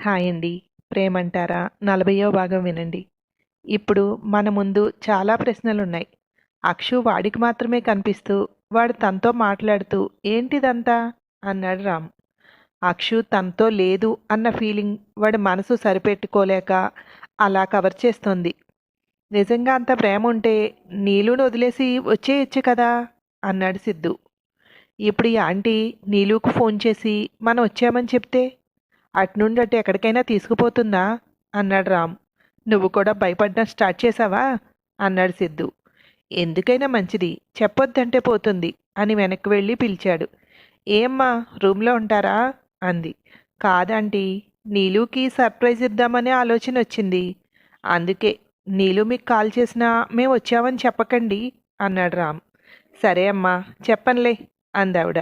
Hi అండి. ప్రేమంటారా 40వ భాగం వినండి. ఇప్పుడు మన ముందు చాలా ప్రశ్నలున్నాయి. అక్షు వాడికి మాత్రమే కనిపిస్తూ, వాడు తనతో మాట్లాడుతూ ఏంటిదంతా అన్నాడు రామ్. అక్షు తనతో లేదు అన్న ఫీలింగ్ వాడి మనసు సరిపెట్టుకోలేక అలా కవర్ చేస్తోంది. నిజంగా అంత ప్రేమ ఉంటే నీలుని వదిలేసి వచ్చేయచ్చు కదా అన్నాడు సిద్ధు. ఇప్పుడు ఈ ఆంటీ నీలుకు ఫోన్ చేసి మనం వచ్చామని చెప్తే అటునుండి అటు ఎక్కడికైనా తీసుకుపోతుందా అన్నాడు రామ్. నువ్వు కూడా భయపడడం స్టార్ట్ చేసావా అన్నాడు సిద్ధు. ఎందుకైనా మంచిది, చెప్పొద్దంటే పోతుంది అని వెనక్కి వెళ్ళి పిలిచాడు. ఏమ్మా రూమ్లో ఉంటారా అంది. కాదంటీ, నీలుకి సర్ప్రైజ్ ఇద్దామనే ఆలోచన వచ్చింది. అందుకే నీలు మీకు కాల్ చేసినా మేము వచ్చామని చెప్పకండి అన్నాడు రామ్. సరే అమ్మా చెప్పనులే అందావిడ.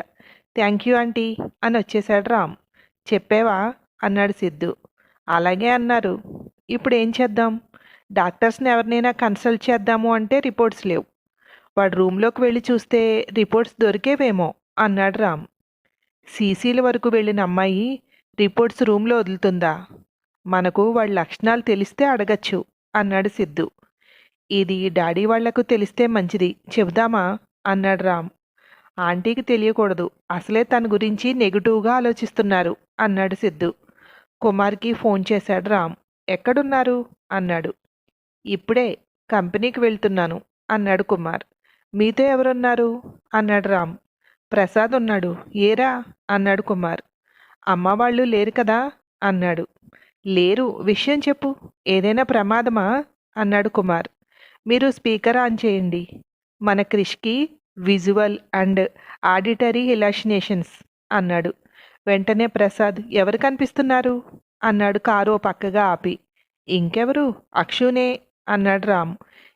థ్యాంక్ యూ ఆంటీ అని వచ్చేశాడు రామ్. చెప్పేవా అన్నాడు సిద్ధు. అలాగే అన్నారు. ఇప్పుడు ఏం చేద్దాం? డాక్టర్స్ని ఎవరినైనా కన్సల్ట్ చేద్దాము అంటే రిపోర్ట్స్ లేవు. వాడు రూమ్లోకి వెళ్ళి చూస్తే రిపోర్ట్స్ దొరికేవేమో అన్నాడు రామ్. సీసీల వరకు వెళ్ళిన అమ్మాయి రిపోర్ట్స్ రూమ్లో వదులుతుందా? మనకు వాళ్ళ లక్షణాలు తెలిస్తే అడగచ్చు అన్నాడు సిద్ధు. ఇది డాడీ వాళ్లకు తెలిస్తే మంచిది, చెబుదామా అన్నాడు రామ్. ఆంటీకి తెలియకూడదు, అసలే తన గురించి నెగిటివ్గా ఆలోచిస్తున్నారు అన్నాడు సిద్ధు. కుమార్కి ఫోన్ చేశాడు రామ్. ఎక్కడున్నారు అన్నాడు. ఇప్పుడే కంపెనీకి వెళ్తున్నాను అన్నాడు కుమార్. మీతో ఎవరున్నారు అన్నాడు రామ్. ప్రసాద్ ఉన్నాడు. ఏరా అన్నాడు కుమార్. అమ్మ వాళ్ళు లేరు కదా అన్నాడు. లేరు, విషయం చెప్పు. ఏదైనా ప్రమాదమా అన్నాడు కుమార్. మీరు స్పీకర్ ఆన్ చేయండి. మన క్రిష్కి విజువల్ అండ్ ఆడిటరీ హెలాసినేషన్స్ అన్నాడు. వెంటనే ప్రసాద్ ఎవరు కనిపిస్తున్నారు అన్నాడు కారు పక్కగా ఆపి. ఇంకెవరు, అక్షునే అన్నాడు రామ్.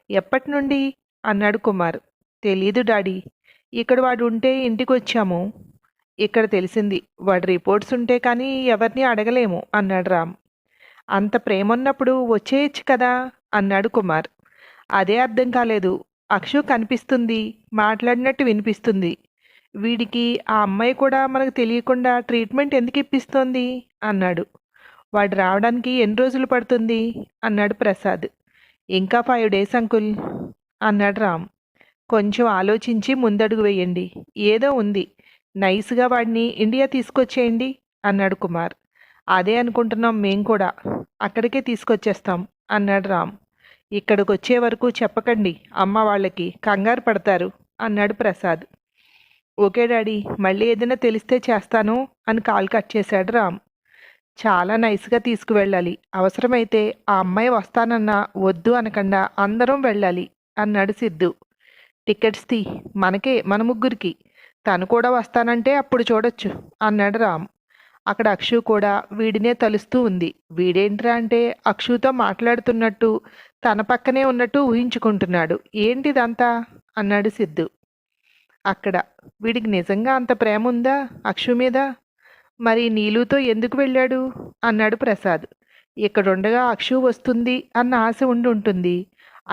ఎప్పటి నుండి అన్నాడు కుమార్. తెలీదు డాడీ, ఇక్కడ వాడు ఉంటే ఇంటికి వచ్చాము. ఇక్కడ తెలిసింది, వాడి రిపోర్ట్స్ ఉంటే కానీ ఎవరిని అడగలేము అన్నాడు రామ్. అంత ప్రేమ ఉన్నప్పుడు వచ్చేయచ్చు కదా అన్నాడు కుమార్. అదే అర్థం కాలేదు. అక్షు కనిపిస్తుంది, మాట్లాడినట్టు వినిపిస్తుంది. వీడికి ఆ అమ్మాయి కూడా మనకు తెలియకుండా ట్రీట్మెంట్ ఎందుకు ఇప్పిస్తోంది అన్నాడు. వాడు రావడానికి ఎన్ని రోజులు పడుతుంది అన్నాడు ప్రసాద్. ఇంకా 5 days అంకుల్ అన్నాడు రామ్. కొంచెం ఆలోచించి ముందడుగు వేయండి. ఏదో ఉంది, నైస్గా వాడిని ఇండియా తీసుకొచ్చేయండి అన్నాడు కుమార్. అదే అనుకుంటున్నాం మేం కూడా, అక్కడికే తీసుకొచ్చేస్తాం అన్నాడు రామ్. ఇక్కడికి వచ్చే వరకు చెప్పకండి, అమ్మ వాళ్ళకి కంగారు పడతారు అన్నాడు ప్రసాద్. ఓకే డాడీ, మళ్ళీ ఏదైనా తెలిస్తే చేస్తాను అని కాల్ కట్ చేశాడు రామ్. చాలా నైస్గా తీసుకువెళ్ళాలి, అవసరమైతే ఆ అమ్మాయి వస్తానన్నా వద్దు అనకుండా అందరం వెళ్ళాలి అన్నాడు సిద్ధు. టికెట్స్ తీ, మనకే, మన ముగ్గురికి. తను కూడా వస్తానంటే అప్పుడు చూడొచ్చు అన్నాడు రామ్. అక్కడ అక్షు కూడా వీడినే తలుస్తూ ఉంది. వీడేంట్రా అంటే అక్షుతో మాట్లాడుతున్నట్టు తన పక్కనే ఉన్నట్టు ఊహించుకుంటున్నాడు. ఏంటిదంతా అన్నాడు సిద్ధు. అక్కడ వీడికి నిజంగా అంత ప్రేమ ఉందా అక్షు మీద? మరి నీలుతో ఎందుకు వెళ్ళాడు అన్నాడు ప్రసాద్. ఇక్కడుండగా అక్షు వస్తుంది అన్న ఆశ ఉండి ఉంటుంది.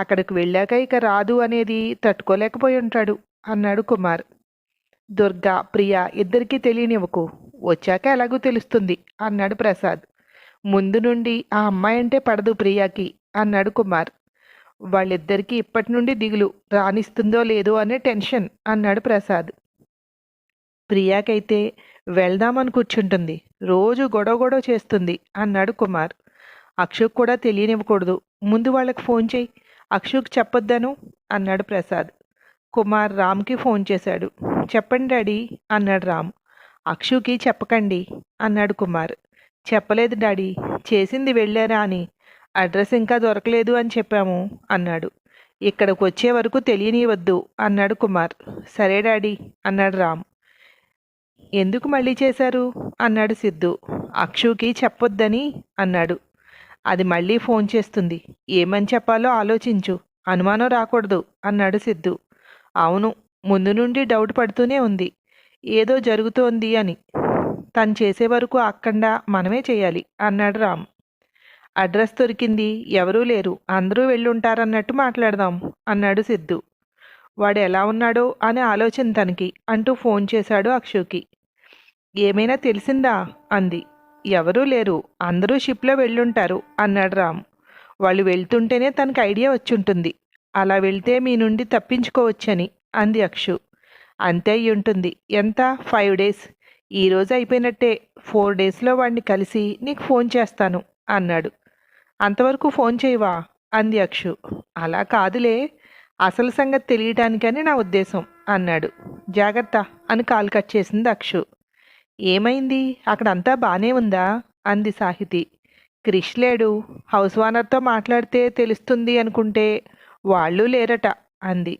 అక్కడికి వెళ్ళాక ఇక రాదు అనేది తట్టుకోలేకపోయి ఉంటాడు అన్నాడు కుమార్. దుర్గా, ప్రియ ఇద్దరికీ తెలియనివ్వకు, వచ్చాక ఎలాగూ తెలుస్తుంది అన్నాడు ప్రసాద్. ముందు నుండి ఆ అమ్మాయి అంటే పడదు ప్రియాకి అన్నాడు కుమార్. వాళ్ళిద్దరికీ ఇప్పటి నుండి దిగులు, రానిస్తుందో లేదో అనే టెన్షన్ అన్నాడు ప్రసాద్. ప్రియాకైతే వెళ్దామని కూర్చుంటుంది, రోజు గొడవ గొడవ చేస్తుంది అన్నాడు కుమార్. అక్షుకు కూడా తెలియనివ్వకూడదు, ముందు వాళ్ళకి ఫోన్ చేయి, అక్షుకు చెప్పొద్దను అన్నాడు ప్రసాద్. కుమార్ రామ్కి ఫోన్ చేశాడు. చెప్పండి డాడీ అన్నాడు రామ్. అక్షుకి చెప్పకండి అన్నాడు కుమార్. చెప్పలేదు డాడీ, చేసింది వెళ్ళారా అని, అడ్రస్ ఇంకా దొరకలేదు అని చెప్పాము అన్నాడు. ఇక్కడికి వచ్చే వరకు తెలియనివద్దు అన్నాడు కుమార్. సరే డాడీ అన్నాడు రామ్. ఎందుకు మళ్ళీ చేశారు అన్నాడు సిద్ధు. అక్షుకి చెప్పొద్దని అన్నాడు. అది మళ్ళీ ఫోన్ చేస్తుంది, ఏమని చెప్పాలో ఆలోచించు, అనుమానం రాకూడదు అన్నాడు సిద్ధు. అవును, ముందు నుండి డౌట్ పడుతూనే ఉంది, ఏదో జరుగుతోంది అని. తను చేసే వరకు ఆక్కండా మనమే చేయాలి అన్నాడు రామ్. అడ్రస్ దొరికింది, ఎవరూ లేరు, అందరూ వెళ్ళుంటారన్నట్టు మాట్లాడదాం అన్నాడు సిద్ధు. వాడు ఎలా ఉన్నాడో అనే ఆలోచన తనకి అంటూ ఫోన్ చేశాడు అక్షుకి. ఏమైనా తెలిసిందా అంది. ఎవరూ లేరు, అందరూ షిప్లో వెళ్ళుంటారు అన్నాడు రామ్. వాళ్ళు వెళ్తుంటేనే తనకు ఐడియా వచ్చుంటుంది. అలా వెళ్తే మీ నుండి తప్పించుకోవచ్చని అంది అక్షు. అంతే అయి ఉంటుంది. ఎంత? 5 డేస్. ఈరోజు అయిపోయినట్టే. 4 డేస్లో వాడిని కలిసి నీకు ఫోన్ చేస్తాను అన్నాడు. అంతవరకు ఫోన్ చేయవా అంది అక్షు. అలా కాదులే, అసలు సంగతి తెలియటానికని నా ఉద్దేశం అన్నాడు. జాగ్రత్త అని కాల్ కట్ చేసింది అక్షు. ఏమైంది, అక్కడంతా బానే ఉందా అంది సాహితి. క్రిష్ లేడు. హౌస్ ఓనర్తో మాట్లాడితే తెలుస్తుంది అనుకుంటే వాళ్ళు లేరట అంది.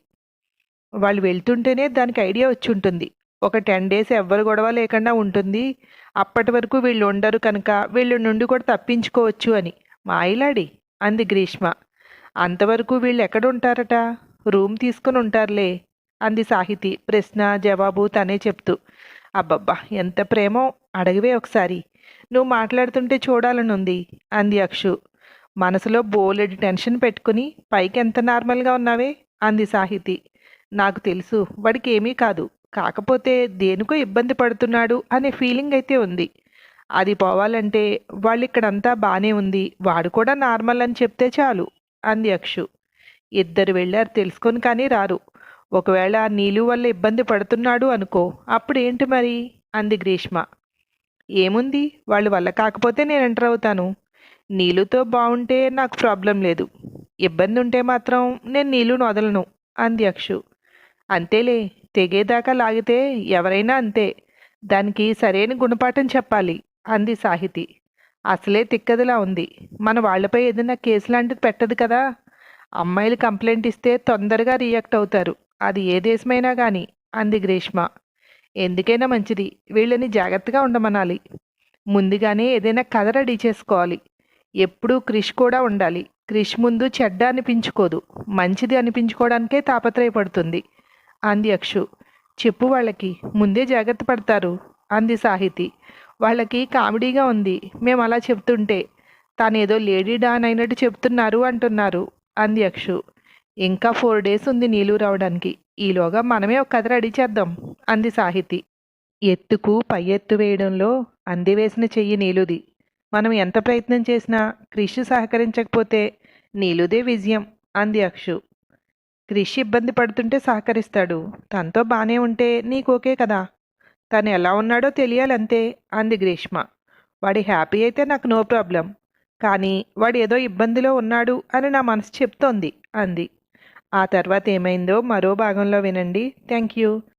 వాళ్ళు వెళ్తుంటేనే దానికి ఐడియా వచ్చి ఉంటుంది. ఒక 10 డేస్ ఎవ్వరు గొడవ లేకుండా ఉంటుంది. అప్పటి వరకు వీళ్ళు ఉండరు కనుక వీళ్ళ నుండి కూడా తప్పించుకోవచ్చు అని. మాయిలాడి అంది గ్రీష్మ. అంతవరకు వీళ్ళు ఎక్కడుంటారట? రూమ్ తీసుకుని ఉంటారులే అంది సాహితి ప్రశ్న జవాబు తనే చెప్తూ. అబ్బబ్బా, ఎంత ప్రేమో, అడగవే ఒకసారి. నువ్వు మాట్లాడుతుంటే చూడాలనుంది అంది అక్షు. మనసులో బోలెడు టెన్షన్ పెట్టుకుని పైకి ఎంత నార్మల్గా ఉన్నావే అంది సాహితి. నాకు తెలుసు, వాడికి ఏమీ కాదు. కాకపోతే దేనికో ఇబ్బంది పడుతున్నాడు అనే ఫీలింగ్ అయితే ఉంది. అది పోవాలంటే వాళ్ళు ఇక్కడంతా బానే ఉంది, వాడు కూడా నార్మల్ అని చెప్తే చాలు అంది అక్షు. ఇద్దరు వెళ్ళారు తెలుసుకొని కానీ రారు. ఒకవేళ నీలు వల్ల ఇబ్బంది పడుతున్నాడు అనుకో, అప్పుడేంటి మరి అంది గ్రీష్మ. ఏముంది, వాళ్ళ వల్ల కాకపోతే నేను ఎంటర్ అవుతాను. నీలుతో బాగుంటే నాకు ప్రాబ్లం లేదు. ఇబ్బంది ఉంటే మాత్రం నేను నీలును వదలను అంది అక్షు. అంతేలే, తెగేదాకా లాగితే ఎవరైనా అంతే. దానికి సరైన గుణపాఠం చెప్పాలి అంది సాహితి. అసలే తిక్కదిలా ఉంది. మన వాళ్లపై ఏదైనా కేసు లాంటిది పెట్టదు కదా. అమ్మాయిలు కంప్లైంట్ ఇస్తే తొందరగా రియాక్ట్ అవుతారు, అది ఏ దేశమైనా కానీ అంది గ్రీష్మ. ఎందుకైనా మంచిది, వీళ్ళని జాగ్రత్తగా ఉండమనాలి. ముందుగానే ఏదైనా కథ రెడీ చేసుకోవాలి. ఎప్పుడూ క్రిష్ కూడా ఉండాలి. క్రిష్ ముందు చెడ్డ అనిపించుకోదు, మంచిది అనిపించుకోవడానికే తాపత్రయపడుతుంది అంది అక్షు. చెప్పు, వాళ్ళకి ముందే జాగ్రత్త పడతారు అంది సాహితి. వాళ్ళకి కామెడీగా ఉంది మేము అలా చెప్తుంటే. తానేదో లేడీ డాన్ అయినట్టు చెప్తున్నారు అంటున్నారు అంది అక్షు. ఇంకా 4 డేస్ ఉంది నీళ్ళు రావడానికి. ఈలోగా మనమే ఒక కథ రెడీ చేద్దాం అంది సాహితి. ఎత్తుకు పై ఎత్తు వేయడంలో అందివేసిన చెయ్యి నీలుది. మనం ఎంత ప్రయత్నం చేసినా క్రిష్ సహకరించకపోతే నీలుదే విజయం అంది అక్షు. క్రిష్ ఇబ్బంది పడుతుంటే సహకరిస్తాడు. తనతో బానే ఉంటే నీకు ఓకే కదా. తను ఎలా ఉన్నాడో తెలియాలంతే అంది గ్రీష్మ. వాడి హ్యాపీ అయితే నాకు నో ప్రాబ్లం. కానీ వాడు ఏదో ఇబ్బందిలో ఉన్నాడు అని నా మనసు చెప్తోంది అంది. ఆ తర్వాత ఏమైందో మరో భాగంలో వినండి. Thank you.